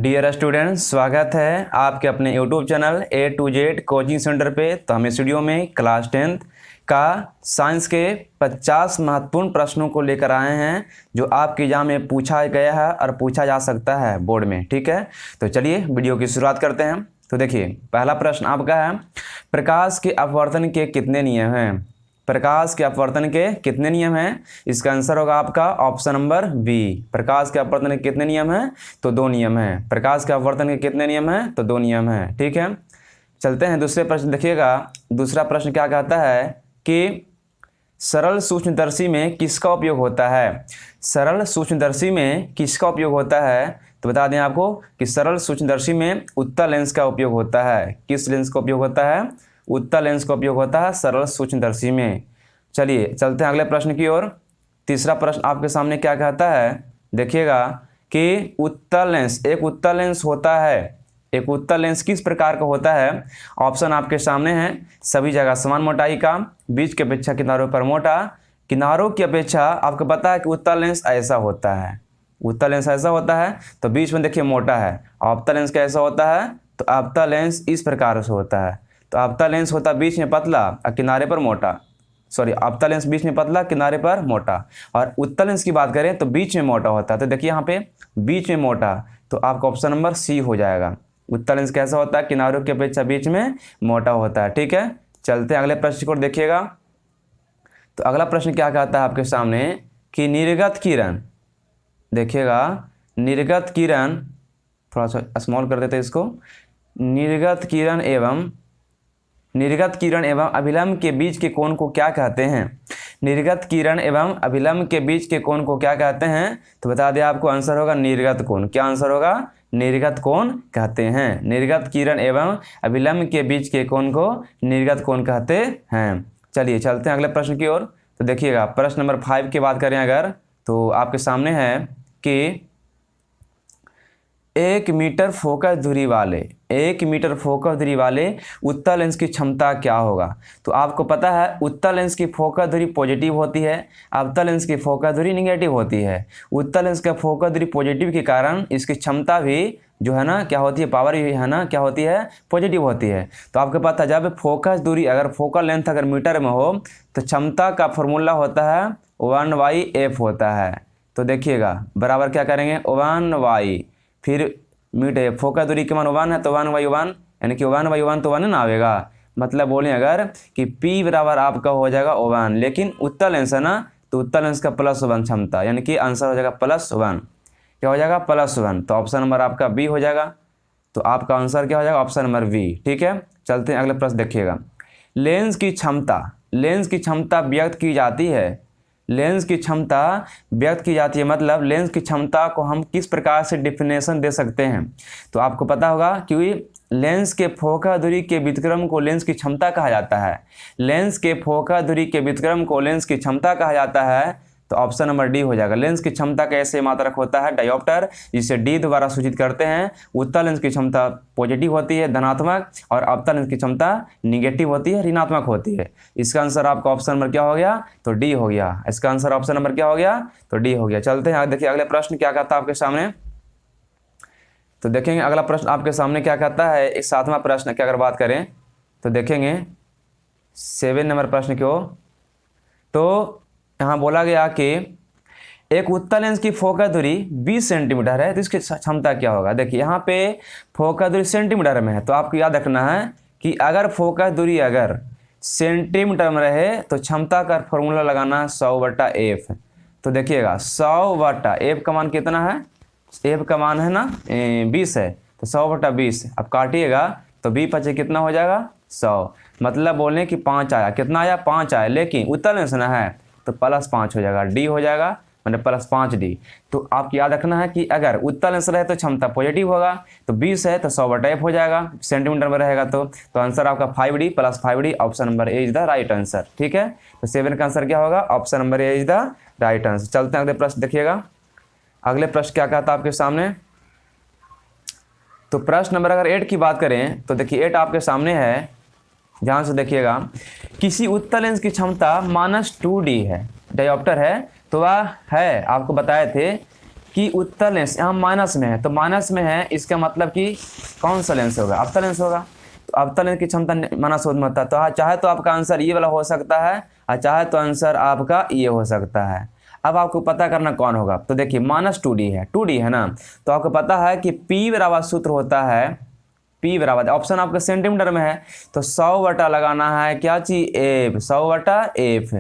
Dear students, स्वागत है आपके अपने YouTube channel A to Z coaching centre पे। तो हम इस वीडियो में क्लास 10th का साइंस के 50 महत्वपूर्ण प्रश्नों को लेकर आए हैं जो आपके एग्जाम में पूछा गया है और पूछा जा सकता है बोर्ड में। ठीक है, तो चलिए वीडियो की शुरुआत करते हैं। तो देखिए, पहला प्रश्न आपका है, प्रकाश के अपवर्तन के कितने नियम हैं? प्रकाश के अपवर्तन के कितने नियम हैं? इसका आंसर होगा आपका ऑप्शन नंबर बी। प्रकाश के अपवर्तन के कितने नियम हैं? तो 2 नियम हैं। प्रकाश के अपवर्तन के कितने नियम हैं? तो 2 नियम हैं। ठीक है, चलते हैं दूसरे प्रश्न। देखिएगा, दूसरा प्रश्न क्या कहता है कि सरल सूक्ष्मदर्शी में किसका उपयोग होता है? सरल सूक्ष्मदर्शी में किसका उपयोग होता है? तो बता दें आपको कि सरल सूक्ष्मदर्शी में उत्तल लेंस का उपयोग होता है। किस लेंस का उपयोग होता है? उत्तल लेंस का उपयोग होता है सरल सूक्ष्मदर्शी में। चलिए चलते हैं अगले प्रश्न की ओर। तीसरा प्रश्न आपके सामने क्या कहता है? देखिएगा कि उत्तल लेंस, एक उत्तल लेंस होता है। एक उत्तल लेंस किस प्रकार का होता है? ऑप्शन आपके सामने हैं। सभी जगह समान मोटाई का, बीच की अपेक्षा किनारों पर मोटा, किनारों की अपेक्षा आपको पता है कि उत्तल लेंस ऐसा होता है। उत्तल लेंस ऐसा होता है तो बीच में देखिए मोटा है। अवतल लेंस कैसा होता है? तो अवतल लेंस इस प्रकार से होता है। तो अवतल लेंस होता है बीच में पतला और किनारे पर मोटा। अवतल लेंस बीच में पतला, किनारे पर मोटा। और उत्तल लेंस की बात करें तो बीच में मोटा होता है। तो देखिए यहाँ पे बीच में मोटा, तो आपका ऑप्शन नंबर सी हो जाएगा। उत्तल लेंस कैसा होता है? किनारों की अपेक्षा बीच में मोटा होता है। ठीक है, चलते हैं अगले प्रश्न को। देखिएगा, तो अगला प्रश्न क्या कहता है आपके सामने कि निर्गत किरण, देखिएगा निर्गत किरण, थोड़ा सा स्मॉल कर देते हैं इसको, निर्गत किरण एवं अभिलंब के बीच के कोण को क्या कहते हैं? निर्गत किरण एवं अभिलंब के बीच के कोण को क्या कहते हैं? तो बता दें आपको, आंसर होगा निर्गत कोण। क्या आंसर होगा? निर्गत कोण कहते हैं। निर्गत किरण एवं अभिलंब के बीच के कोण को निर्गत कोण कहते हैं। चलिए चलते हैं अगले प्रश्न की ओर। तो देखिएगा, प्रश्न नंबर 5 की बात करें अगर, तो आपके सामने है कि 1 मीटर फोकस दूरी वाले उत्तल लेंस की क्षमता क्या होगा? तो आपको पता है उत्तल लेंस की फोकस दूरी पॉजिटिव होती है, अवतल लेंस की फोकस दूरी निगेटिव होती है। उत्तल लेंस का फोकस दूरी पॉजिटिव के कारण इसकी क्षमता भी जो है ना क्या होती है, पावर भी है ना क्या होती है, पॉजिटिव होती है। तो आपको पता है जब फोकस दूरी, अगर फोकल लेंथ अगर मीटर में हो तो क्षमता का फॉर्मूला होता है 1/f होता है। तो देखिएगा बराबर क्या करेंगे, 1/, फिर मीटर, फोकस दूरी के मान 1 है तो 1/1, यानी कि 1/1 तो 1 ना आएगा। मतलब बोलें अगर कि P बराबर आपका हो जाएगा 1, लेकिन उत्तल लेंस है ना, तो उत्तल लेंस का +1 क्षमता, यानी कि आंसर हो जाएगा +1। क्या हो जाएगा? +1। तो ऑप्शन नंबर आपका बी हो जाएगा। तो आपका आंसर क्या हो जाएगा? Option number B. ठीक है, चलते हैं अगले प्रश्न। देखिएगा, लेंस की क्षमता व्यक्त की जाती है। लेंस की क्षमता व्यक्त की जाती है, मतलब लेंस की क्षमता को हम किस प्रकार से डिफिनेशन दे सकते हैं? तो आपको पता होगा कि लेंस के फोकस दूरी के व्युत्क्रम को लेंस की क्षमता कहा जाता है। लेंस के फोकस दूरी के व्युत्क्रम को लेंस की क्षमता कहा जाता है। तो ऑप्शन नंबर डी हो जाएगा। लेंस की क्षमता का ऐसे मात्रक होता है डायोप्टर, जिसे डी द्वारा सूचित करते हैं। उत्तल लेंस की क्षमता पॉजिटिव होती है, धनात्मक, और अवतल लेंस की क्षमता निगेटिव होती है, ऋणात्मक होती है। इसका आंसर आपका ऑप्शन नंबर क्या हो गया? तो डी हो गया। इसका आंसर ऑप्शन नंबर क्या हो गया? तो डी हो गया। चलते हैं देखिए अगले प्रश्न क्या कहता है आपके सामने। तो देखेंगे अगला प्रश्न आपके सामने क्या कहता है। एक 7वां प्रश्न की अगर बात करें तो देखेंगे 7 नंबर प्रश्न की ओर। तो यहाँ बोला गया कि एक उत्तल लेंस की फोकस दूरी 20 सेंटीमीटर है, तो इसकी क्षमता क्या होगा? देखिए यहाँ पे फोकस दूरी सेंटीमीटर में है, तो आपको याद रखना है कि अगर फोकस दूरी अगर सेंटीमीटर में रहे तो क्षमता का फॉर्मूला लगाना है 100/f। तो देखिएगा 100/f का मान कितना है? f का मान है ना 20 है, तो 100/20 अब काटिएगा तो 20×5 कितना हो जाएगा? 100। मतलब बोलने कि 5 आया। कितना आया? 5 आया, लेकिन उत्तल लेंस ना है तो +5 हो जाएगा, डी हो जाएगा, मतलब +5d। तो आपको याद रखना है कि अगर उत्तल लेंस रहे तो क्षमता पॉजिटिव होगा, तो 20 है तो 100/f हो जाएगा, सेंटीमीटर में रहेगा तो आंसर आपका 5d + 5d, option number A is the right answer. ठीक है, तो 7 का आंसर क्या होगा? Option number A is the right answer. चलते हैं अगले प्रश्न। देखिएगा अगले प्रश्न क्या कहता है आपके सामने। तो प्रश्न नंबर अगर 8 की बात करें तो देखिए 8 आपके सामने है, ध्यान से देखिएगा। किसी उत्तल लेंस की क्षमता -2d है, डायोप्टर है, तो वह है, आपको बताए थे कि उत्तल लेंस यहाँ माइनस में है, तो माइनस में है इसका मतलब कि कौन सा लेंस होगा, अवतल लेंस होगा। तो अवतल लेंस की क्षमता माइनस में होता है, तो चाहे तो आपका आंसर ये वाला हो सकता है और चाहे तो आंसर आपका ये हो सकता है। अब आपको पता करना कौन होगा, तो देखिए -2D है, 2D है ना, तो आपको पता है कि P बराबर सूत्र होता है, P बराबर ऑप्शन आपका सेंटीमीटर में है, तो 100 बटा लगाना है क्या चीज F, 100 बटा F।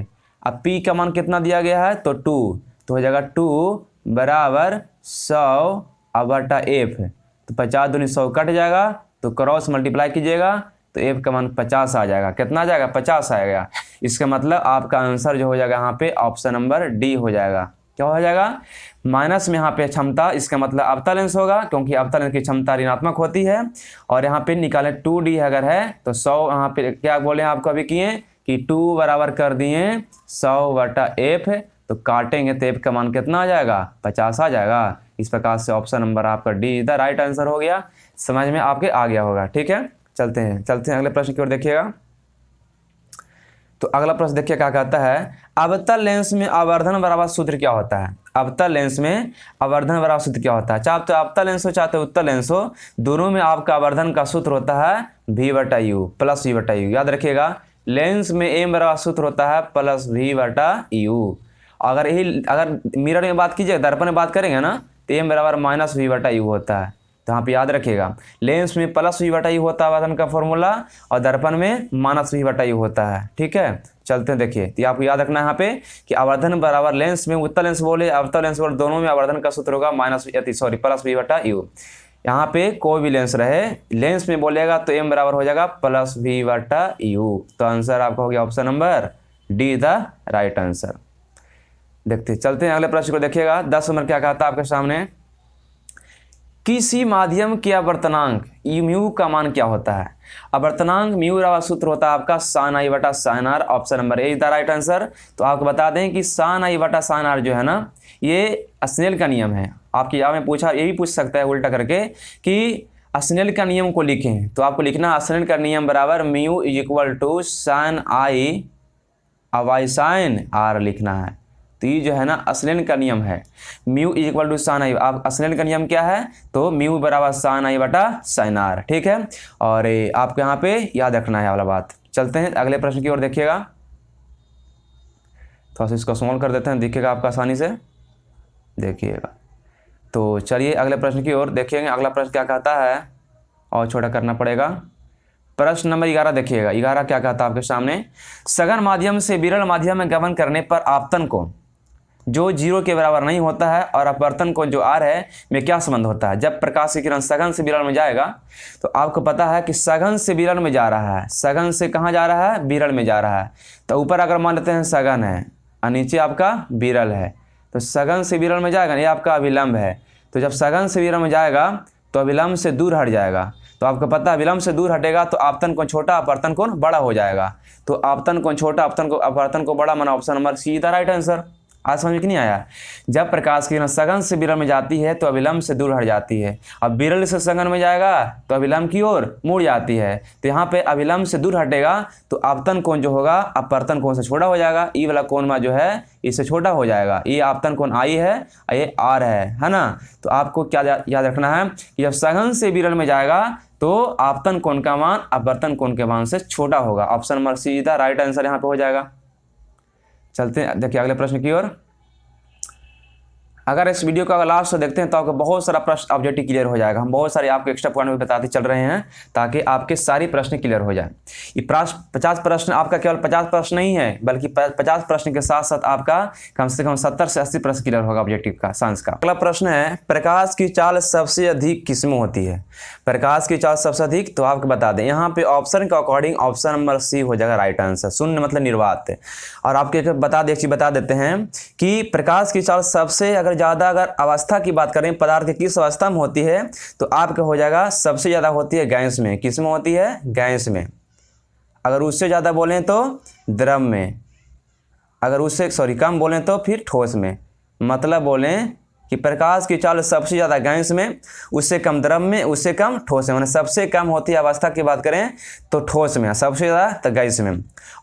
अब P का मान कितना दिया गया है, तो 2, तो हो जाएगा 2 बराबर 100 बटा F, तो 50 दूनी 100 कट जाएगा, तो क्रॉस मल्टीप्लाई कीजिएगा तो F का मान 50 आ जाएगा। कितना आ जाएगा, 50 आएगा। इसका मतलब आपका आंसर जो हो जाएगा यहाँ पे ऑप्शन नंबर D हो जाएगा। क्या हो जाएगा, माइनस में यहाँ पे क्षमता, इसका मतलब अवतल लेंस होगा, क्योंकि अवतल लेंस की क्षमता ऋणात्मक होती है। और यहाँ पे निकाले 2D अगर है तो 100, यहाँ पे क्या बोले आपको अभी किए कि 2 बराबर कर दिए 100 बटा F, तो काटेंगे तो F का मान कितना आ जाएगा, 50 आ जाएगा। इस प्रकार से ऑप्शन नंबर आपका D द राइट आंसर हो गया। समझ में आपके आ गया होगा। ठीक है, चलते हैं अगले प्रश्न की ओर देखिएगा। तो अगला प्रश्न देखिए क्या कहता है, अवतल लेंस में आवर्धन बराबर सूत्र क्या होता है। अवतल लेंस में आवर्धन बराबर सूत्र क्या होता है, चाहे तो अवतल लेंस हो चाहे तो उत्तल लेंस हो, दोनों में आपका आवर्धन का सूत्र होता है V/U प्लस V/U। याद रखिएगा, लेंस में M बराबर सूत्र होता है प्लस V/U। अगर मिरर में बात कीजिए, दर्पण में बात करेंगे ना, तो M बराबर -V/U होता है। तो यहाँ पे याद रखिएगा, लेंस में प्लस V/U होता है आवर्धन का फॉर्मूला, और दर्पण में -V/U होता है। ठीक है, चलते हैं देखिए, तो आपको याद रखना है यहाँ पे कि आवर्धन बराबर लेंस में उत्तल लेंस बोले अवतल लेंस बोले, दोनों में आवर्धन का सूत्र होगा प्लस V/U। यहाँ पे कोई भी लेंस रहे, लेंस में बोलेगा तो M बराबर हो जाएगा प्लस V/U। तो आंसर आपका हो गया option number D the right answer. देखते चलते हैं अगले प्रश्न को देखिएगा। 10 नंबर क्या कहता है आपके सामने, किसी माध्यम के आवर्तनांक म्यू का मान क्या होता है। आवर्तनांक म्यू का सूत्र होता है आपका sin i बटा sin r, option number A the right answer. तो आपको बता दें कि sin i बटा sin r जो है ना, ये स्नेल का नियम है। आपकी यहाँ में पूछा, ये भी पूछ सकता है उल्टा करके कि स्नेल का नियम को लिखें, तो आपको लिखना स्नेल का नियम बराबर mu equal to sin i by sin r लिखना है। तो ये जो है ना स्नेल का नियम है, mu equal to sin i। आप स्नेल का नियम क्या है, तो म्यू बराबर sin i बटा sin r। ठीक है, और आपको यहाँ पे याद रखना है वाला बात। चलते हैं अगले प्रश्न की ओर देखिएगा, थोड़ा सा इसको सॉल्व कर देते हैं, दिखेगा आपका आसानी से, देखिएगा। तो चलिए अगले प्रश्न की ओर देखेंगे। अगला प्रश्न क्या कहता है, और छोटा करना पड़ेगा। प्रश्न नंबर 11 देखिएगा। 11 क्या कहता है आपके सामने, सघन माध्यम से विरल माध्यम में गमन करने पर आपतन को जो 0 के बराबर नहीं होता है और अपवर्तन को जो R है में क्या संबंध होता है। जब प्रकाश की किरण सघन से विरल में जाएगा, तो आपको पता है कि सघन से विरल में जा रहा है, सघन से कहाँ जा रहा है, विरल में जा रहा है। तो ऊपर अगर मान लेते हैं सघन है और नीचे आपका विरल है, तो सघन से विरल में जाएगा, ये आपका अभिलंब है। तो जब सघन से विरल में जाएगा तो अभिलंब से दूर हट जाएगा। तो आपको पता है अभिलंब से दूर हटेगा तो आपतन कोण छोटा, अपवर्तन कोण बड़ा हो जाएगा। तो आपतन कोण छोटा, अपवर्तन को बड़ा, माना option number C the right answer. आज समझ में नहीं आया, जब प्रकाश की किरण सघन से विरल में जाती है तो अभिलंब से दूर हट जाती है, अब विरल से सघन में जाएगा तो अभिलंब की ओर मुड़ जाती है। तो यहाँ पे अभिलंब से दूर हटेगा तो आपतन कोण जो होगा अपवर्तन कोण से छोटा हो जाएगा। ई वाला कोण में जो है इससे छोटा हो जाएगा। ये आपतन कोण आई है, ये आर है ना। तो आपको क्या याद रखना है कि जब सघन से विरल में जाएगा तो आपतन कोण का मान अपवर्तन कोण के मान से छोटा होगा। Option number C the right answer यहाँ पे हो जाएगा। चलते हैं देखिए अगले प्रश्न की ओर। अगर इस वीडियो को अगर लास्ट से देखते हैं तो आपको बहुत सारा प्रश्न ऑब्जेक्टिव क्लियर हो जाएगा। हम बहुत सारे आपको एक्स्ट्रा पॉइंट भी बताते चल रहे हैं ताकि आपके सारी प्रश्न क्लियर हो जाए। ये 50 प्रश्न आपका केवल 50 प्रश्न नहीं है, बल्कि 50 प्रश्न के साथ साथ आपका कम से कम 70 से 80 प्रश्न क्लियर होगा ऑब्जेक्टिव का, साइंस का। अगला प्रश्न है, प्रकाश की चाल सबसे अधिक किसमें होती है। प्रकाश की चाल सबसे अधिक, तो आपको बता दें यहाँ पे ऑप्शन के अकॉर्डिंग ऑप्शन नंबर सी हो जाएगा राइट आंसर। शून्य मतलब निर्वात। और आपके बता देते हैं कि प्रकाश की चाल सबसे ज़्यादा अगर अवस्था की बात करें, पदार्थ की किस अवस्था में होती है, तो आपका हो जाएगा सबसे ज़्यादा होती है गैस में। किस में होती है, गैस में। अगर उससे ज़्यादा बोलें तो द्रव में, अगर उससे कम बोलें तो फिर ठोस में। मतलब बोलें कि प्रकाश की चाल सबसे ज़्यादा गैस में, उससे कम द्रव में, उससे कम ठोस में। सबसे कम होती है अवस्था की बात करें तो ठोस में, सबसे ज़्यादा तो गैस में।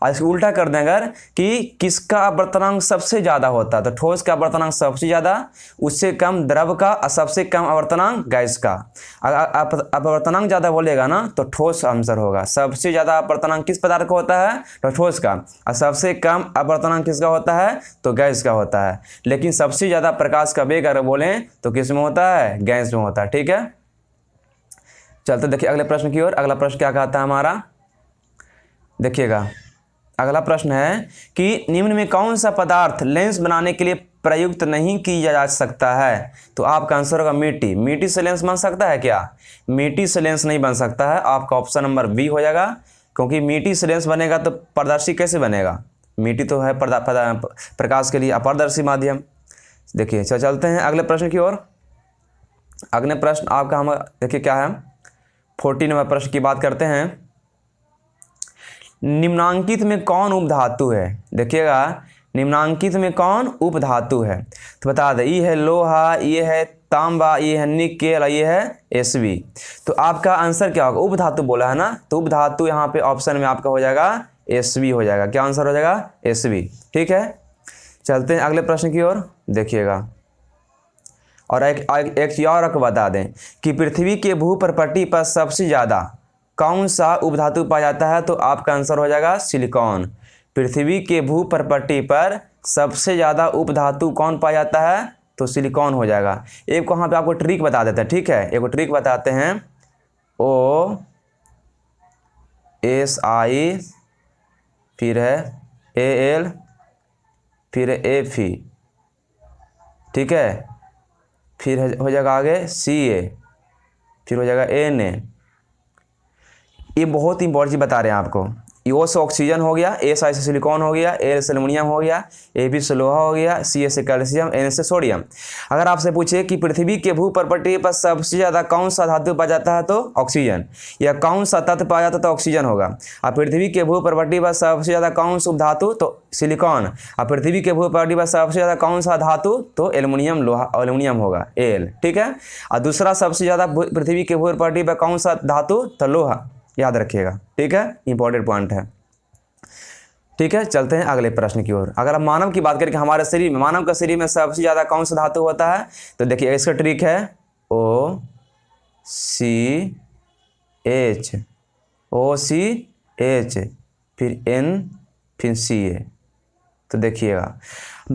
और इसको उल्टा कर दें अगर कि किसका अपवर्तनांक सबसे ज़्यादा होता है, तो ठोस का अपवर्तनांक सबसे ज़्यादा, उससे कम द्रव का और सबसे कम अपवर्तनांक गैस का। अगर अपवर्तनांक ज़्यादा बोलेगा ना तो ठोस आंसर होगा। सबसे ज़्यादा अपवर्तनांक किस पदार्थ का होता है तो ठोस का, और सबसे कम अपवर्तनांक किसका होता है तो गैस का होता है। लेकिन सबसे ज़्यादा प्रकाश का वेग अगर बोलें तो किस में होता है, गैस में होता है। ठीक है, चलते देखिए अगले प्रश्न की ओर। अगला प्रश्न क्या कहता है हमारा, देखिएगा अगला प्रश्न है कि निम्न में कौन सा पदार्थ लेंस बनाने के लिए प्रयुक्त नहीं किया जा सकता है। तो आपका आंसर होगा मिट्टी। मिट्टी से लेंस बन सकता है क्या, मिट्टी से लेंस नहीं बन सकता है। आपका ऑप्शन नंबर बी हो जाएगा, क्योंकि मिट्टी से लेंस बनेगा तो पारदर्शी कैसे बनेगा, मिट्टी तो है प्रकाश के लिए अपारदर्शी माध्यम। देखिए चलते हैं अगले प्रश्न की ओर। अगले प्रश्न आपका हम देखिए क्या है, 14 नंबर प्रश्न की बात करते हैं। निम्नांकित में कौन उपधातु है। देखिएगा निम्नांकित में कौन उपधातु है, तो बता दें ये है लोहा, ये है तांबा, ये है निकेल, ये है Sb। तो आपका आंसर क्या होगा, उपधातु बोला है ना, तो उपधातु यहाँ पे ऑप्शन में आपका हो जाएगा Sb हो जाएगा। क्या आंसर हो जाएगा Sb। ठीक है, चलते हैं अगले प्रश्न की ओर। देखिएगा और एक चीज और आपको बता दें कि पृथ्वी के भूप्रपट्टी पर सबसे ज़्यादा कौन सा उपधातु पाया जाता है, तो आपका आंसर हो जाएगा सिलिकॉन। पृथ्वी के भूप्रपट्टी पर सबसे ज़्यादा उपधातु कौन पाया जाता है, तो सिलिकॉन हो जाएगा। एक वहाँ पे आपको ट्रिक बता देते हैं, ठीक है, एक ट्रिक बताते हैं। OSI फिर है Al फिर है Fe, ठीक है, फिर हो जाएगा आगे Ca, फिर हो जाएगा Na। ये बहुत इंपॉर्टेंट चीज़ बता रहे हैं आपको। O से ऑक्सीजन हो गया, Si से सिलिकॉन हो गया, Al से एल्युमिनियम हो गया, Ab से लोहा हो गया, Ca से कैल्शियम, Na से सोडियम। अगर आपसे पूछे कि पृथ्वी के भूप्रपट्टी पर सबसे ज़्यादा कौन सा धातु पाया जाता है, तो ऑक्सीजन, या कौन सा तत्व पाया जाता है तो ऑक्सीजन होगा। और पृथ्वी के भूप्रपट्टी पर सबसे ज़्यादा कौन सा धातु, तो सिलिकॉन। और पृथ्वी के भूप्रपट्टी पर सबसे ज़्यादा कौन सा धातु, तो एल्युमिनियम, लोहा, एल्युमिनियम होगा Al। ठीक है, और दूसरा सबसे ज़्यादा पृथ्वी के भूप्रपट्टी पर कौन सा धातु, तो लोहा, याद रखिएगा। ठीक है, इंपॉर्टेंट पॉइंट है। ठीक है, चलते हैं अगले प्रश्न की ओर। अगर हम मानव की बात करें कि हमारे शरीर में, मानव का शरीर में सबसे ज़्यादा कौन सा धातु होता है, तो देखिए इसका ट्रिक है OCH फिर N फिर Ca। तो देखिएगा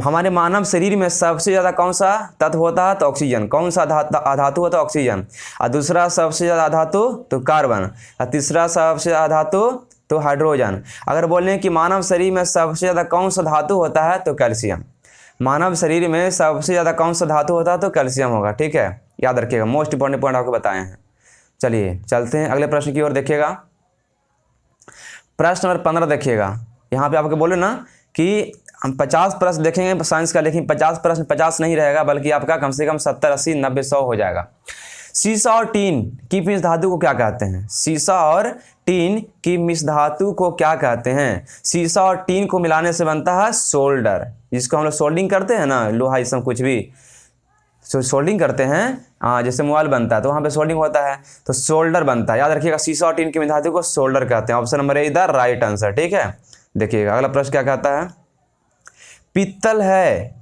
हमारे मानव शरीर में सबसे ज़्यादा कौन सा तत्व होता है, तो ऑक्सीजन। कौन सा धातु होता है, ऑक्सीजन। और दूसरा सबसे ज़्यादा धातु तो कार्बन, और तीसरा सबसे ज़्यादा धातु तो हाइड्रोजन। अगर बोलें कि मानव शरीर में सबसे ज़्यादा कौन सा धातु होता है, तो कैल्शियम। मानव शरीर में सबसे ज़्यादा कौन सा धातु होता है, तो कैल्शियम होगा। ठीक है, याद रखिएगा, मोस्ट इंपॉर्टेंट पॉइंट आपको बताए हैं। चलिए चलते हैं अगले प्रश्न की ओर। देखिएगा प्रश्न नंबर 15। देखिएगा यहाँ पे आपको बोले ना कि हम 50 प्रश्न देखेंगे साइंस का, लेकिन 50 प्रश्न 50 नहीं रहेगा, बल्कि आपका कम से कम 70, 80, 90, 100 हो जाएगा। सीसा और टीन की मिश्र धातु को क्या कहते हैं, सीसा और टीन की मिश्र धातु को क्या कहते हैं। सीसा और टीन को मिलाने से बनता है सोल्डर, जिसको हम लोग सोल्डिंग करते हैं ना, लोहा इसमें कुछ भी सोल्डिंग करते हैं, हाँ, जैसे मोबाइल बनता है तो वहाँ पे सोल्डिंग होता है, तो सोल्डर बनता है। याद रखिएगा, सीसा और टीन की मिश्र धातु को सोल्डर कहते हैं। ऑप्शन नंबर ए इधर राइट आंसर। ठीक है, देखिएगा अगला प्रश्न क्या कहता है। पित्तल है,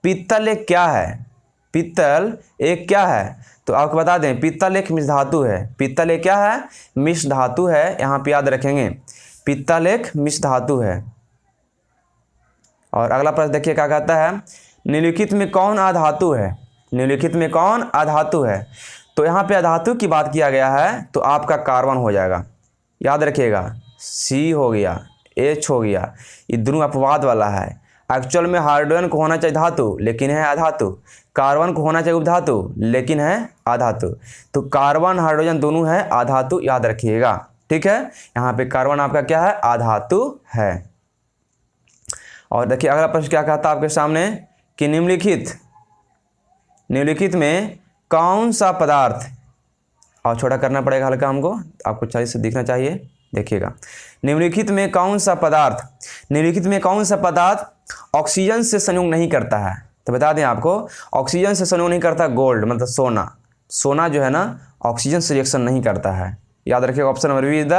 पित्तल एक क्या है, पित्तल एक क्या है, तो आपको बता दें पित्तल एक मिश्र धातु है। पित्तल एक क्या है, मिश्र धातु है। यहाँ पे याद रखेंगे पित्तल एक मिश्र धातु है। और अगला प्रश्न देखिए क्या कहता है, निम्नलिखित में कौन अधातु है, निम्नलिखित में कौन अधातु है। तो यहाँ पे अधातु की बात किया गया है, तो आपका कार्बन हो जाएगा। याद रखिएगा, C हो गया, H हो गया, ये दोनों अपवाद वाला है। एक्चुअल में हाइड्रोजन को होना चाहिए धातु, लेकिन है अधातु। कार्बन को होना चाहिए उपधातु, लेकिन है अधातु। तो कार्बन हाइड्रोजन दोनों है अधातु, याद रखिएगा। ठीक है, यहाँ पे कार्बन आपका क्या है, अधातु है। और देखिए अगला प्रश्न क्या कहता है आपके सामने कि निम्नलिखित में कौन सा पदार्थ, और छोटा करना पड़ेगा हल्का हमको, आपको चाहिए से दिखना चाहिए। देखिएगा निम्नलिखित में कौन सा पदार्थ, निम्नलिखित में कौन सा पदार्थ ऑक्सीजन से संयोग नहीं करता है। तो बता दें आपको, ऑक्सीजन से संयोग नहीं करता गोल्ड मतलब सोना। सोना जो है ना ऑक्सीजन से रिएक्शन नहीं करता है। याद रखिएगा, option number B is the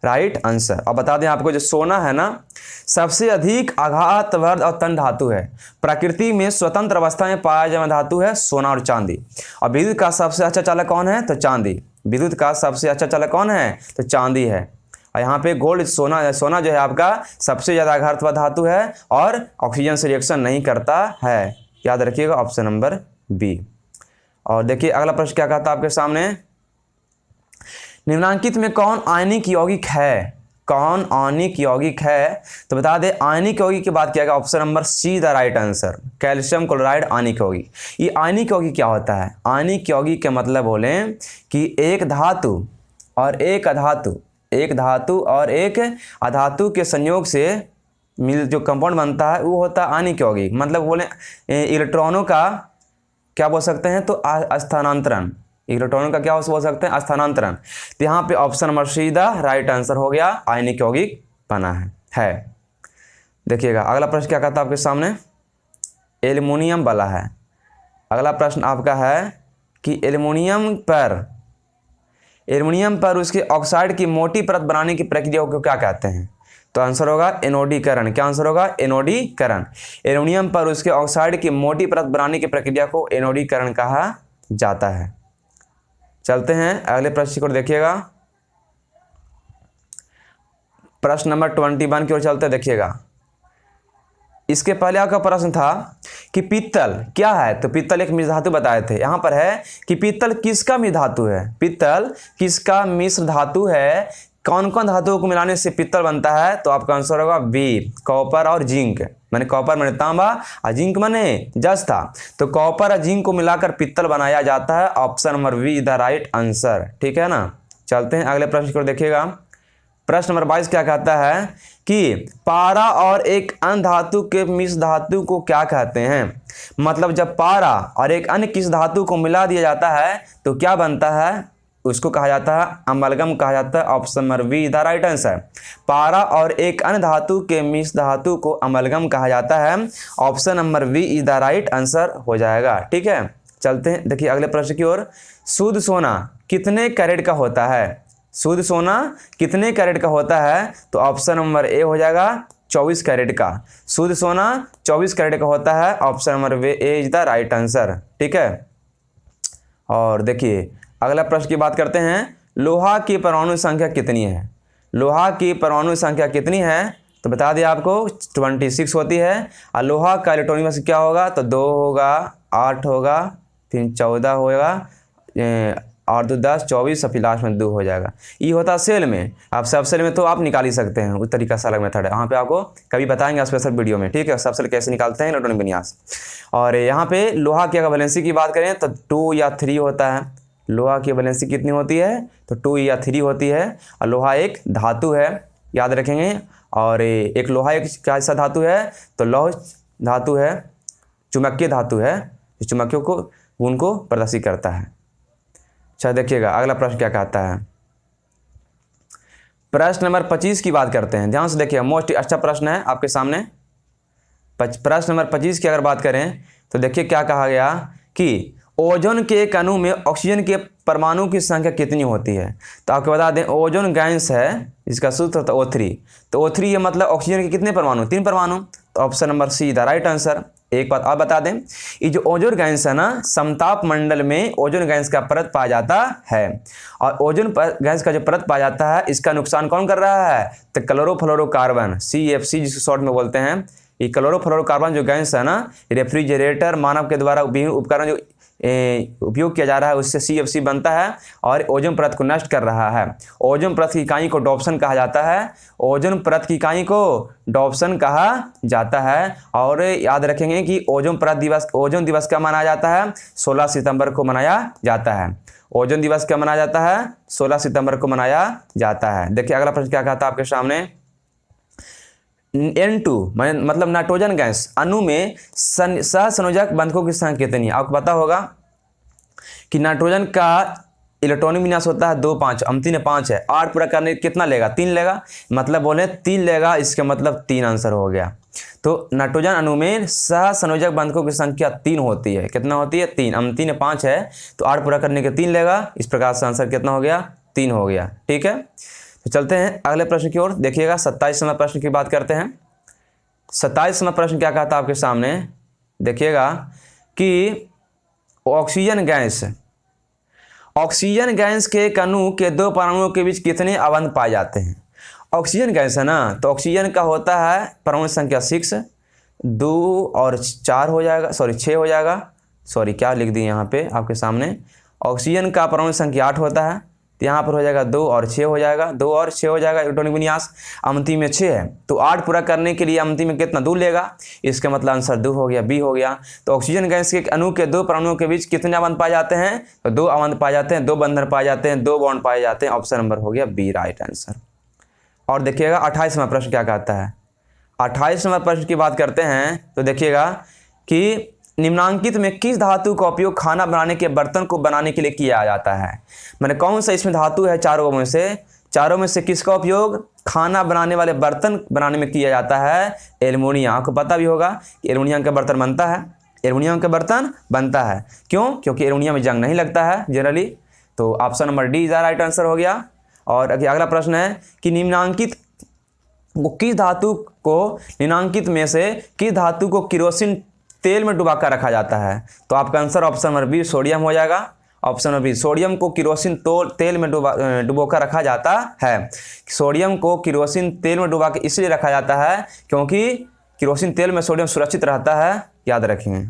right answer. अब बता दें आपको, जो सोना है ना सबसे अधिक आघातवर्ध और तन धातु है। प्रकृति में स्वतंत्र अवस्था में पाया जाने वाला धातु है सोना और चांदी। और विद्युत का सबसे अच्छा चालक कौन है? तो चांदी। विद्युत का सबसे अच्छा चालक कौन है? तो चांदी है। और यहाँ पे गोल्ड सोना जो है आपका सबसे ज़्यादा आघातवर्ध धातु है और ऑक्सीजन से रिएक्शन नहीं करता है। याद रखिएगा, ऑप्शन नंबर बी। और देखिए अगला प्रश्न क्या कहता है आपके सामने, निम्नांकित में कौन आयनिक यौगिक है? कौन आयनिक यौगिक है? तो बता दे, आयनिक यौगिक की बात किया गया, option number C the right answer, calcium chloride आयनिक यौगिक। ये आयनिक यौगिक क्या होता है? आयनिक यौगिक के मतलब बोले कि एक धातु और एक अधातु के संयोग से मिल जो कंपाउंड बनता है वो होता है आयनिक यौगिक। मतलब बोले इलेक्ट्रॉनों का क्या बोल सकते हैं? तो स्थानांतरण। इलेक्ट्रॉनों का क्या बोल सकते हैं? स्थानांतरण। तो यहाँ पे option number C the right answer हो गया, आयनिक यौगिक बना है। देखिएगा अगला प्रश्न क्या कहता है आपके सामने, एल्युमिनियम वाला है। अगला प्रश्न आपका है कि एल्युमिनियम पर उसके ऑक्साइड की मोटी परत बनाने की प्रक्रिया को क्या कहते हैं? तो आंसर होगा एनोडीकरण। क्या आंसर होगा? एनोडीकरण। एल्युमिनियम पर उसके ऑक्साइड की मोटी परत बनाने की प्रक्रिया को एनोडीकरण कहा जाता है। चलते हैं अगले प्रश्न को देखिएगा, प्रश्न नंबर 21 की ओर चलते देखिएगा। इसके पहले आपका प्रश्न था कि पित्तल क्या है? तो पित्तल एक मिश्र धातु बताए थे। यहाँ पर है कि पित्तल किसका मिश्र धातु है? पित्तल किसका मिश्र धातु है? कौन कौन धातुओं को मिलाने से पित्तल बनता है? तो आपका आंसर होगा बी, कॉपर और जिंक। मैंने कॉपर मैंने तांबा और जिंक मैंने जस्ता। तो कॉपर और जिंक को मिलाकर पित्तल बनाया जाता है। Option number be the right answer. ठीक है ना। चलते हैं अगले प्रश्न को देखिएगा। प्रश्न नंबर 22 क्या कहता है कि पारा और एक अन्य धातु के मिश्र धातु को क्या कहते हैं? मतलब जब पारा और एक अन्य किस धातु को मिला दिया जाता है तो क्या बनता है? उसको कहा जाता है अमलगम कहा जाता है। Option number be the right answer. पारा और एक अन्य धातु के मिश्र धातु को अमलगम कहा जाता है। Option number B is the right answer हो जाएगा। ठीक है, चलते हैं देखिए अगले प्रश्न की ओर। शुद्ध सोना कितने कैरेट का होता है? शुद्ध सोना कितने कैरेट का होता है? तो ऑप्शन नंबर ए हो जाएगा 24 कैरेट का। शुद्ध सोना 24 कैरेट का होता है। Option number A is the right answer. ठीक है, और देखिए अगला प्रश्न की बात करते हैं। लोहा की परमाणु संख्या कितनी है? लोहा की परमाणु संख्या कितनी है? तो बता दिया आपको 26 होती है। और लोहा का इलेक्ट्रॉनिक मास क्या होगा? तो 2 होगा, 8 होगा, फिर 14 होगा, और 2 10 24 और फिर लास्ट में 2 हो जाएगा। ये होता है सेल में। आप सब सेल में तो आप निकाल ही सकते हैं, उस तरीका से अलग मेथड है। वहाँ पे आपको कभी बताएंगे स्पेशल वीडियो में। ठीक है, सब सेल कैसे निकालते हैं इलेक्ट्रॉनिक विन्यास। और यहाँ पे लोहा की अगर वैलेंसी की बात करें तो 2 या 3 होता है। लोहा की वैलेंसी कितनी होती है? तो 2 या 3 होती है। और लोहा एक धातु है, याद रखेंगे। और एक लोहा एक कैसा धातु है? तो लौह धातु है, चुंबकीय धातु है, जो चुंबकियों को उनको प्रदर्शित करता है। अच्छा देखिएगा अगला प्रश्न क्या कहता है। प्रश्न नंबर 25 की बात करते हैं, ध्यान से देखिएगा, मोस्ट अच्छा प्रश्न है आपके सामने। प्रश्न नंबर 25 की अगर बात करें तो देखिए क्या कहा गया कि ओजोन के एक अणु में ऑक्सीजन के परमाणु की संख्या कितनी होती है? तो आपको बता दें ओजोन गैस है, इसका सूत्र होता है O3। तो O3 ये मतलब ऑक्सीजन के कितने परमाणु? 3 परमाणु। तो option number C the right answer. एक बात आप बता दें, ये जो ओजोन गैस है ना, समताप मंडल में ओजोन गैस का परत पाया जाता है। और ओजोन गैस का जो परत पाया जाता है, इसका नुकसान कौन कर रहा है? तो क्लोरोफ्लोरोकार्बन, CFC जिसको शॉर्ट में बोलते हैं। ये क्लोरोफ्लोरोकार्बन जो गैस है ना, रेफ्रिजरेटर मानव के द्वारा विभिन्न उपकरण जो उपयोग किया जा रहा है उससे CFC बनता है और ओजोन परत को नष्ट कर रहा है। ओजोन परत की इकाई को डॉप्सन कहा जाता है। ओजोन परत की इकाई को डॉप्सन कहा जाता है। और याद रखेंगे कि ओजोन दिवस कब मनाया जाता है? 16 सितंबर को मनाया जाता है। ओजोन दिवस कब मनाया जाता है? 16 सितंबर को मनाया जाता है। देखिए अगला प्रश्न क्या कहता है आपके सामने। N2 मतलब नाइट्रोजन गैस अणु में सहसंयोजक बंधकों की संख्या कितनी है? आपको पता होगा कि नाइट्रोजन का इलेक्ट्रॉनिक विन्यास होता है 2 5, 3 5 है। 8 पूरा करने कितना लेगा? 3 लेगा। मतलब बोले 3 लेगा, इसका मतलब 3 आंसर हो गया। तो नाइट्रोजन अणु में सहसंयोजक बंधकों की संख्या 3 होती है। कितना होती है? 3। 3 में 5 है तो 8 पूरा करने के 3 लेगा। इस प्रकार से आंसर कितना हो गया? 3 हो गया। ठीक है, तो चलते हैं अगले प्रश्न की ओर। देखिएगा 27वां प्रश्न की बात करते हैं। 27वां प्रश्न क्या कहता है आपके सामने? देखिएगा कि ऑक्सीजन गैस के एक अणु के 2 परमाणुओं के बीच कितने अबंध पाए जाते हैं? ऑक्सीजन गैस है ना, तो ऑक्सीजन का होता है परमाणु संख्या 6, 2 और 4 हो जाएगा, 6 हो जाएगा। क्या लिख दिए यहाँ पे आपके सामने? ऑक्सीजन का परमाणु संख्या 8 होता है, तो यहाँ पर हो जाएगा 2 और 6 हो जाएगा, 2 और 6 हो जाएगा इलेक्ट्रॉनिक विन्यास। अंतिम में 6 है तो 8 पूरा करने के लिए अंतिम में कितना? 2 लेगा। इसका मतलब आंसर 2 हो गया, बी हो गया। तो ऑक्सीजन गैस के अणु के 2 परमाणुओं के बीच कितने अबंध पाए जाते हैं? तो 2 अबंध पाए जाते हैं, 2 बंधन पाए जाते हैं, 2 बॉन्ड पाए जाते हैं। ऑप्शन नंबर हो गया बी राइट आंसर। और देखिएगा 28वां प्रश्न क्या कहता है। 28वां प्रश्न की बात करते हैं तो देखिएगा कि निम्नांकित में किस धातु का उपयोग खाना बनाने के बर्तन को बनाने के लिए किया जाता है? मैंने कौन सा इसमें धातु है? चारों में से किसका उपयोग खाना बनाने वाले बर्तन बनाने में किया जाता है? एल्युमिनियम। आपको पता भी होगा कि एल्युमिनियम का बर्तन बनता है, एल्युमिनियम का बर्तन बनता है। क्यों? क्योंकि एल्युमिनियम में जंग नहीं लगता है जनरली। तो option number D is the right answer हो गया। और अगला प्रश्न है कि निम्नांकित में से किस धातु को किरोसिन तेल में डुबाकर रखा जाता है? तो आपका answer option number B sodium हो जाएगा। ऑप्शन नंबर बी, सोडियम को किरोसिन तेल में डुबोकर रखा जाता है। सोडियम को किरोसिन तेल में डुबा के इसलिए रखा जाता है क्योंकि किरोसिन तेल में सोडियम सुरक्षित रहता है, याद रखेंगे।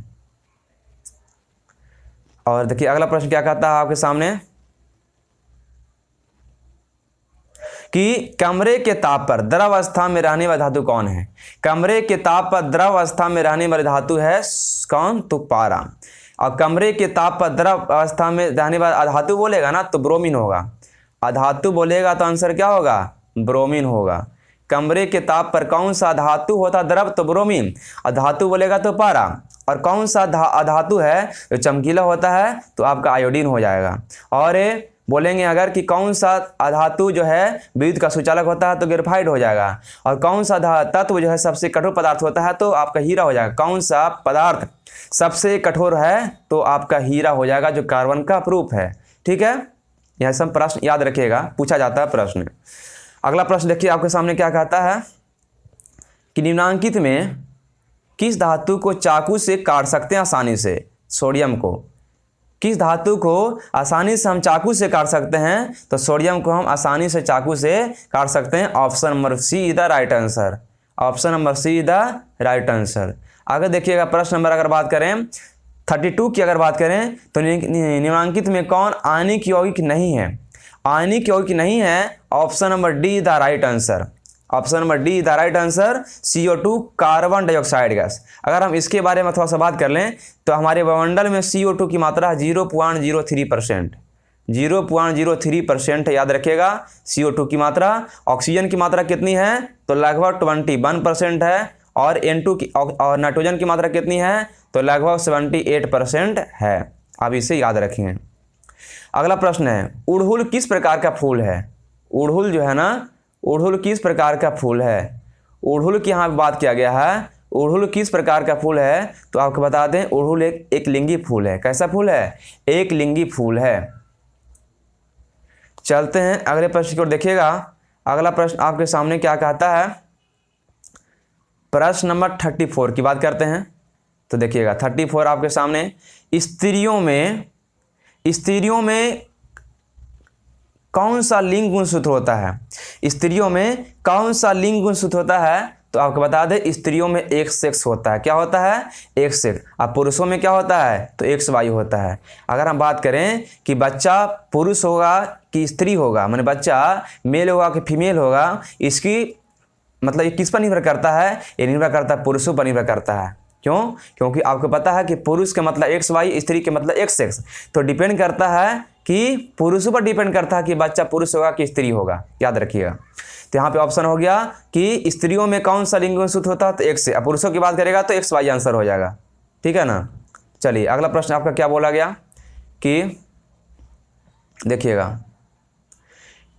और देखिए अगला प्रश्न क्या कहता है आपके सामने कि कमरे के ताप पर द्रव अवस्था में रहने वाली धातु कौन है? कमरे के ताप पर द्रव अवस्था में रहने वाली धातु है कौन? तो पारा। और कमरे के ताप पर द्रव अवस्था में रहने वाला अधातु बोलेगा ना तो ब्रोमीन होगा। अधातु बोलेगा तो आंसर क्या होगा? ब्रोमीन होगा। कमरे के ताप पर कौन सा धातु होता द्रव? तो ब्रोमीन। अधातु बोलेगा तो पारा। और कौन सा अधातु है जो चमकीला होता है? तो आपका आयोडीन हो जाएगा। और बोलेंगे अगर कि कौन सा अधातु जो है विद्युत का सुचालक होता है तो ग्रेफाइट हो जाएगा। और कौन सा तत्व जो है सबसे कठोर पदार्थ होता है तो आपका हीरा हो जाएगा। कौन सा पदार्थ सबसे कठोर है? तो आपका हीरा हो जाएगा, जो कार्बन का प्रूफ है। ठीक है, यह सब प्रश्न याद रखिएगा, पूछा जाता है प्रश्न। अगला प्रश्न देखिए आपके सामने क्या कहता है कि निम्नांकित में किस धातु को चाकू से काट सकते हैं आसानी से? सोडियम को। किस धातु को आसानी से हम चाकू से काट सकते हैं? तो सोडियम को हम आसानी से चाकू से काट सकते हैं। Option number C is the right answer. Option number C is the right answer. आगे देखिएगा प्रश्न नंबर अगर बात करें 32 की अगर बात करें तो निम्नांकित में कौन आयनिक यौगिक नहीं है? आयनिक यौगिक नहीं है, option number D the right answer. Option number D the right answer, CO2 carbon dioxide gas. अगर हम इसके बारे में थोड़ा सा बात कर लें तो हमारे वायुमंडल में CO2 की मात्रा 0.03%, 0.03% याद रखिएगा CO2 की मात्रा। ऑक्सीजन की मात्रा कितनी है? तो लगभग 21% है। और N2 की और नाइट्रोजन की मात्रा कितनी है? तो लगभग 78% है। आप इसे याद रखेंगे। अगला प्रश्न है उड़हुल किस प्रकार का फूल है? उड़हुल जो है ना, उड़हुल किस प्रकार का फूल है? उड़हुल की यहाँ बात किया गया है। उड़हुल किस प्रकार का फूल है? तो आपको बता दें उड़हुल एक लिंगी फूल है। कैसा फूल है? एक लिंगी फूल है। चलते हैं अगले प्रश्न की ओर। देखिएगा अगला प्रश्न आपके सामने क्या कहता है। प्रश्न नंबर 34 की बात करते हैं तो देखिएगा 34 आपके सामने स्त्रियों में कौन सा लिंग गुणसूत्र होता है? स्त्रियों में कौन सा लिंग गुणसूत्र होता है? तो आपको बता दें स्त्रियों में एक सेक्स होता है। क्या होता है? एक सेक्स। अब पुरुषों में क्या होता है? तो एक वायु होता है। अगर हम बात करें कि बच्चा पुरुष होगा कि स्त्री होगा, माने बच्चा मेल होगा कि फीमेल होगा, इसकी मतलब ये किस पर निर्भर करता है? ये निर्भर करता है पुरुषों पर निर्भर करता है। क्यों? क्योंकि आपको पता है कि पुरुष का मतलब एक्स वाई, स्त्री के मतलब एक्स सेक्स। तो डिपेंड करता है कि पुरुषों पर डिपेंड करता है कि बच्चा पुरुष होगा कि स्त्री होगा, याद रखिएगा। तो यहाँ पे ऑप्शन हो गया कि स्त्रियों में कौन सा लिंग गुणसूत्र होता है? तो एक्स से। अब पुरुषों की बात करेगा तो एक्स वाई आंसर हो जाएगा। ठीक है ना। चलिए अगला प्रश्न आपका क्या बोला गया कि देखिएगा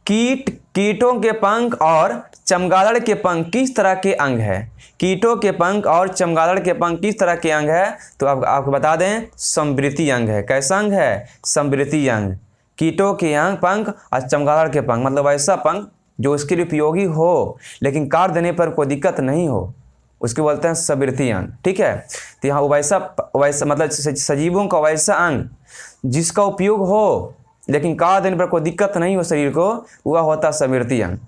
कीटों के पंख और चमगादड़ के पंख किस तरह के अंग है? कीटों के पंख और चमगादड़ के पंख किस तरह के अंग है? तो आपको बता दें समवृत्तीय अंग है। कैसा अंग है? समवृत्तीय अंग। कीटों के अंग पंख और चमगादड़ के पंख मतलब ऐसा पंख जो उसके लिए उपयोगी हो लेकिन काट देने पर कोई दिक्कत नहीं हो, उसके बोलते हैं समवृत्तीय अंग। ठीक है, तो यहाँ वैसा मतलब सजीवों का वैसा अंग जिसका उपयोग हो लेकिन काट देने पर कोई दिक्कत नहीं हो शरीर को, वह होता है समवृत्तीय अंग।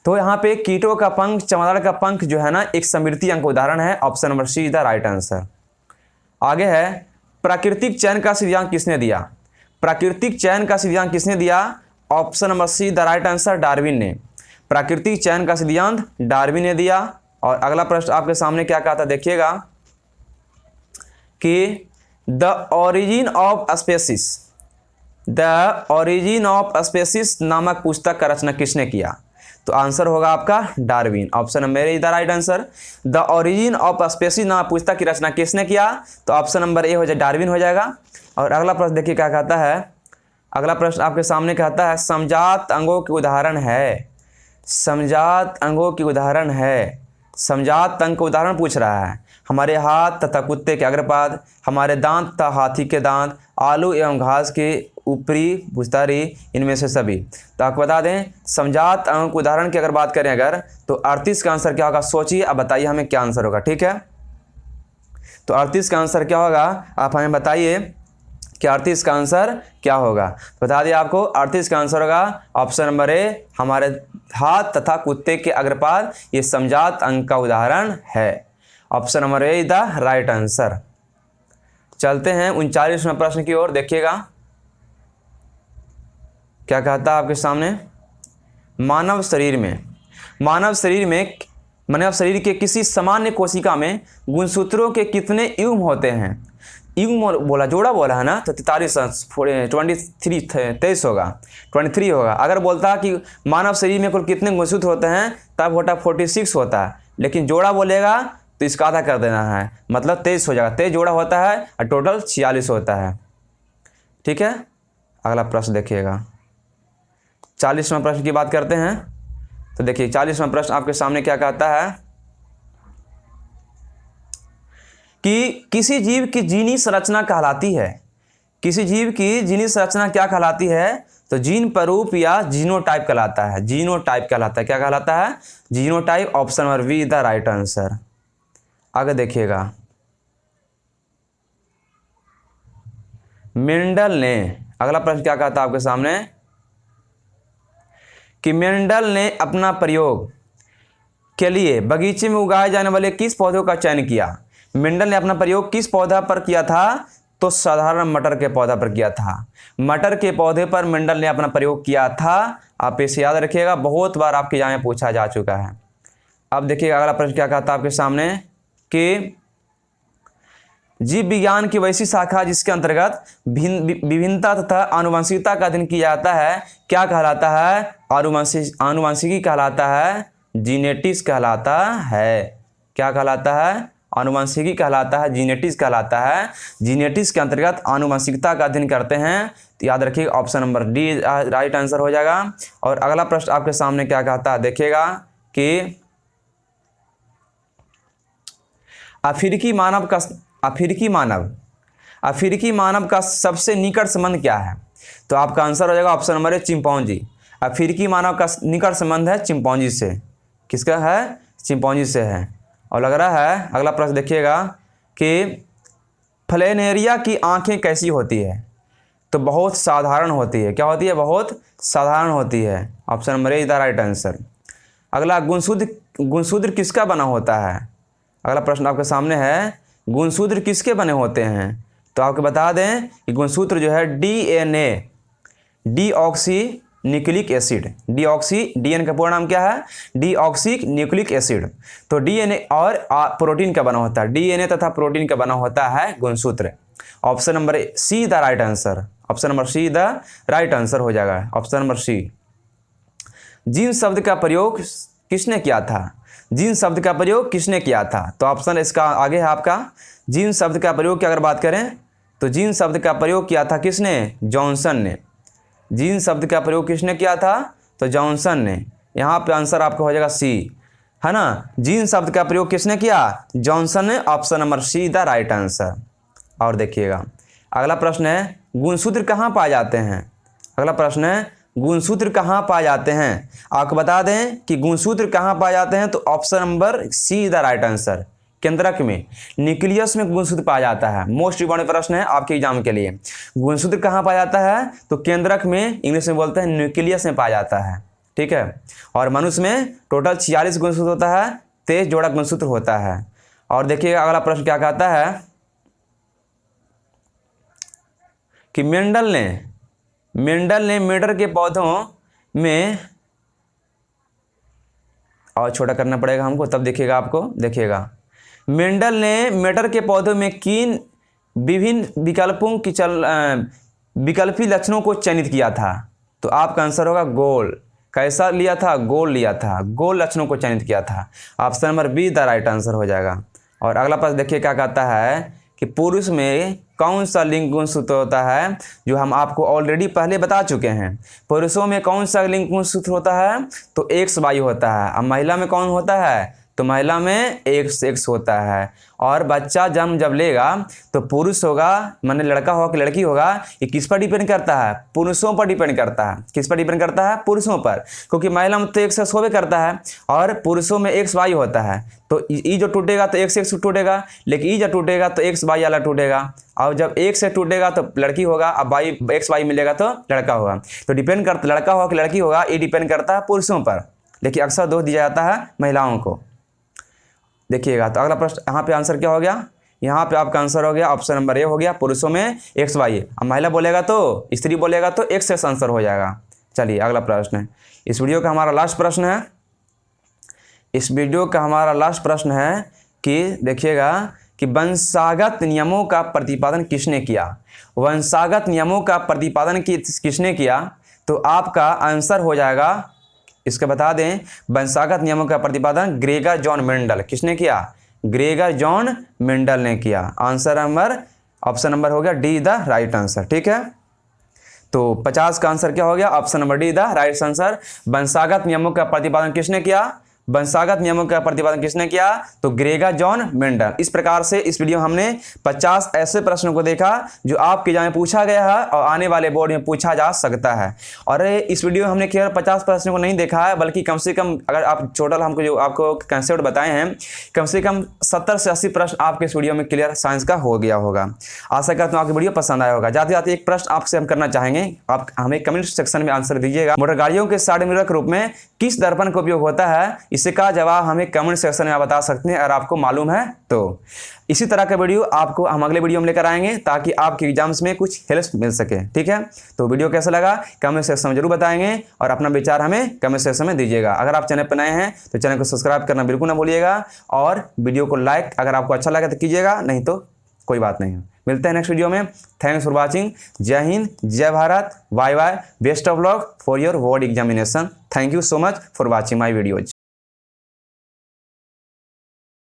तो यहाँ पे कीटों का पंख चमगादड़ का पंख जो है ना एक समवृत्तीय अंग का उदाहरण है। Option number C is the right answer. आगे है प्राकृतिक चयन का सिद्धांत किसने दिया? प्राकृतिक चयन का सिद्धांत किसने दिया? Option number C the right answer, Darwin ने। प्राकृतिक चयन का सिद्धांत डार्विन ने दिया। और अगला प्रश्न आपके सामने क्या कहा था देखिएगा कि the origin of species, the origin of species नामक पुस्तक का रचना किसने किया? तो आंसर होगा आपका Darwin. Option number A is the right answer. The origin of species नामक पुस्तक की रचना किसने किया? तो ऑप्शन नंबर ए हो जाए डार्विन हो जाएगा। और अगला प्रश्न देखिए क्या कहता है। अगला प्रश्न आपके सामने कहता है समजात अंगों के उदाहरण है। समजात अंगों की उदाहरण है। समजात अंग का उदाहरण पूछ रहा है। हमारे हाथ तथा कुत्ते के अग्रपाद, हमारे दांत तथा हाथी के दांत, आलू एवं घास के ऊपरी भुस्तारी, इनमें से सभी। तो आपको बता दें समजात अंगों के उदाहरण की अगर बात करें अगर तो 38 का आंसर क्या होगा? सोचिए, अब बताइए हमें क्या आंसर होगा। ठीक है, तो 38 का आंसर क्या होगा? आप हमें बताइए कि 38 का आंसर क्या होगा। बता दिया आपको 38 का आंसर होगा ऑप्शन नंबर ए, हमारे हाथ तथा कुत्ते के अग्रपाद, ये समजात अंग का उदाहरण है। Option number A is the right answer. चलते हैं 39वें प्रश्न की ओर। देखिएगा क्या कहता है आपके सामने। मानव शरीर के किसी सामान्य कोशिका में गुणसूत्रों के कितने युग्म होते हैं? युग्म बोला, जोड़ा बोला है ना, तो 23 होगा, 23 होगा। अगर बोलता कि मानव शरीर में कुल कितने गुणसूत्र होते हैं तब होता 46 होता है, लेकिन जोड़ा बोलेगा तो इसका आधा कर देना है, मतलब 23 हो जाएगा। 23 जोड़ा होता है और टोटल 46 होता है। ठीक है, अगला प्रश्न देखिएगा। 40वां प्रश्न की बात करते हैं। तो देखिए 40वां प्रश्न आपके सामने क्या कहता है कि किसी जीव की जीनी संरचना कहलाती है। किसी जीव की जीनी संरचना क्या कहलाती है? तो जीन स्वरूप या जीनोटाइप कहलाता है। जीनोटाइप कहलाता है। क्या कहलाता है? Genotype. Option number be the right answer. आगे देखिएगा मेंडल ने, अगला प्रश्न क्या कहता है आपके सामने कि मेंडल ने अपना प्रयोग के लिए बगीचे में उगाए जाने वाले किस पौधों का चयन किया? मेंडल ने अपना प्रयोग किस पौधा पर किया था? तो साधारण मटर के पौधा पर किया था। मटर के पौधे पर मेंडल ने अपना प्रयोग किया था। आप इसे याद रखिएगा, बहुत बार आपके एग्जाम में पूछा जा चुका है। अब देखिएगा अगला प्रश्न क्या कहता है आपके सामने कि जीव विज्ञान की वैसी शाखा जिसके अंतर्गत विभिन्नता तथा आनुवंशिकता का अध्ययन किया जाता है क्या कहलाता है? आनुवंशिकी कहलाता है, जीनेटिक्स कहलाता है। क्या कहलाता है? आनुवंशिकी कहलाता है, जीनेटिक्स कहलाता है। जीनेटिक्स के अंतर्गत आनुवंशिकता का अध्ययन करते हैं। तो याद रखिएगा option number D right answer हो जाएगा। और अगला प्रश्न आपके सामने क्या कहता है देखिएगा कि अफ्रीकी मानव का सबसे निकट संबंध क्या है? तो आपका आंसर हो जाएगा ऑप्शन नंबर ए, चिंपैंजी। अफ्रीकी मानव का निकट संबंध है चिंपैंजी से। किसका है? चिंपैंजी से है। और लग रहा है अगला प्रश्न देखिएगा कि फ्लेनेरिया की आंखें कैसी होती है? तो बहुत साधारण होती है। क्या होती है? बहुत साधारण होती है। Option number A is the right answer. अगला गुणसूत्र किसका बना होता है? अगला प्रश्न आपके सामने है गुणसूत्र किसके बने होते हैं? तो आपको बता दें कि गुणसूत्र जो है DNA, deoxy nucleic acid, DNA का पूरा नाम क्या है? Deoxy nucleic acid. तो डीएनए और प्रोटीन का बना होता है। डीएनए तथा प्रोटीन का बना होता है गुणसूत्र। Option number C the right answer. Option number C the right answer हो जाएगा। ऑप्शन नंबर सी। जीन शब्द का प्रयोग किसने किया था? जीन शब्द का प्रयोग किसने किया था? तो ऑप्शन इसका आगे है आपका। जीन शब्द का प्रयोग की अगर बात करें तो जीन शब्द का प्रयोग किया था किसने? जॉनसन ने। जीन शब्द का प्रयोग किसने किया था? तो जॉनसन ने। यहाँ पे आंसर आपका हो जाएगा सी, है ना। जीन शब्द का प्रयोग किसने किया? जॉनसन ने। Option number C the right answer. और देखिएगा अगला प्रश्न है, गुणसूत्र कहाँ पाए जाते हैं? अगला प्रश्न है, गुणसूत्र कहाँ पाए जाते हैं? आपको बता दें कि गुणसूत्र कहाँ पाए जाते हैं, तो option number C the right answer. केंद्रक में, न्यूक्लियस में गुणसूत्र पाया जाता है। मोस्ट इंपॉर्टेंट प्रश्न है आपके एग्जाम के लिए। गुणसूत्र कहाँ पाया जाता है? तो केंद्रक में, इंग्लिश में बोलते हैं न्यूक्लियस में पाया जाता है, ठीक है। और मनुष्य में टोटल 46 गुणसूत्र होता है, 23 जोड़ा गुणसूत्र होता है। और देखिएगा अगला प्रश्न क्या कहता है कि मेंडल ने मेंडल के पौधों में, और छोटा करना पड़ेगा हमको तब देखिएगा आपको, देखिएगा मेंडल ने मेटर के पौधों में किन विभिन्न विकल्पों की विकल्पी लक्षणों को चयनित किया था? तो आपका आंसर होगा गोल। कैसा लिया था? गोल लिया था, गोल लक्षणों को चयनित किया था। Option number be the right answer हो जाएगा। और अगला प्रश्न देखिए क्या कहता है कि पुरुष में कौन सा लिंग गुणसूत्र होता है, जो हम आपको ऑलरेडी पहले बता चुके हैं। पुरुषों में कौन सा लिंग गुणसूत्र होता है? तो XY होता है। अब महिला में कौन होता है? तो महिला में XX होता है। और बच्चा जन्म जब लेगा तो पुरुष होगा, माने लड़का होगा कि लड़की होगा, ये किस पर डिपेंड करता है? पुरुषों पर डिपेंड करता है। किस पर डिपेंड करता है? पुरुषों पर, क्योंकि महिला में तो XX होवे करता है और पुरुषों में XY होता है। तो ई जो टूटेगा तो XX टूटेगा, लेकिन ई जब टूटेगा तो XY वाला टूटेगा। और जब एक से टूटेगा तो लड़की होगा, अब XY मिलेगा तो लड़का होगा। तो डिपेंड करता, लड़का होगा कि लड़की होगा, ये डिपेंड करता है पुरुषों पर, लेकिन अक्सर दोष दिया जाता है महिलाओं को। देखिएगा तो अगला प्रश्न यहाँ पे आंसर क्या हो गया? यहाँ पे आपका आंसर हो गया ऑप्शन नंबर ए हो गया, पुरुषों में XY। अब महिला बोलेगा तो, स्त्री बोलेगा तो XX आंसर हो जाएगा। चलिए अगला प्रश्न है, इस वीडियो का हमारा लास्ट प्रश्न है। इस वीडियो का हमारा लास्ट प्रश्न है कि देखिएगा कि वंशागत नियमों का प्रतिपादन किसने किया? वंशागत नियमों का प्रतिपादन किसने किया? तो आपका आंसर हो जाएगा, इसका बता दें, वंशागत नियमों का प्रतिपादन ग्रेगर जॉन मेंडल। किसने किया? ग्रेगर जॉन मेंडल ने किया। आंसर नंबर, ऑप्शन नंबर हो गया डी द राइट आंसर, ठीक है। तो 50 का आंसर क्या हो गया? Option number D the right answer. वंशागत नियमों का प्रतिपादन किसने किया? वंशागत नियमों का प्रतिपादन किसने किया? तो ग्रेगर जॉन मेंडल। इस प्रकार से इस वीडियो में हमने 50 ऐसे प्रश्नों को देखा जो आपके एग्जाम में पूछा गया है और आने वाले बोर्ड में पूछा जा सकता है। और इस वीडियो में हमने केवल 50 प्रश्नों को नहीं देखा है, बल्कि कम से कम, अगर आप टोटल हमको जो आपको कंसेप्ट बताए हैं, कम से कम 70 से 80 प्रश्न आपके इस वीडियो में क्लियर साइंस का हो गया होगा। आशा करता हूँ आपकी वीडियो पसंद आया होगा। जाते जाते एक प्रश्न आपसे हम करना चाहेंगे, आप हमें कमेंट सेक्शन में आंसर दीजिएगा। मोटर गाड़ियों के साइड मिरर के रूप में किस दर्पण का उपयोग होता है? इसका जवाब हमें कमेंट सेक्शन में बता सकते हैं, अगर आपको मालूम है तो। इसी तरह का वीडियो आपको हम अगले वीडियो में लेकर आएंगे, ताकि आपके एग्जाम्स में कुछ हेल्प मिल सके, ठीक है। तो वीडियो कैसा लगा कमेंट सेक्शन में जरूर बताएंगे और अपना विचार हमें कमेंट सेक्शन में दीजिएगा। अगर आप चैनल पर नए हैं तो चैनल को सब्सक्राइब करना बिल्कुल ना भूलिएगा, और वीडियो को लाइक अगर आपको अच्छा लगा तो कीजिएगा, नहीं तो कोई बात नहीं है। मिलते हैं नेक्स्ट वीडियो में। Thanks for watching. जय हिंद, जय Bharat, bye bye, best of luck for your board examination. Thank you so much for watching my videos.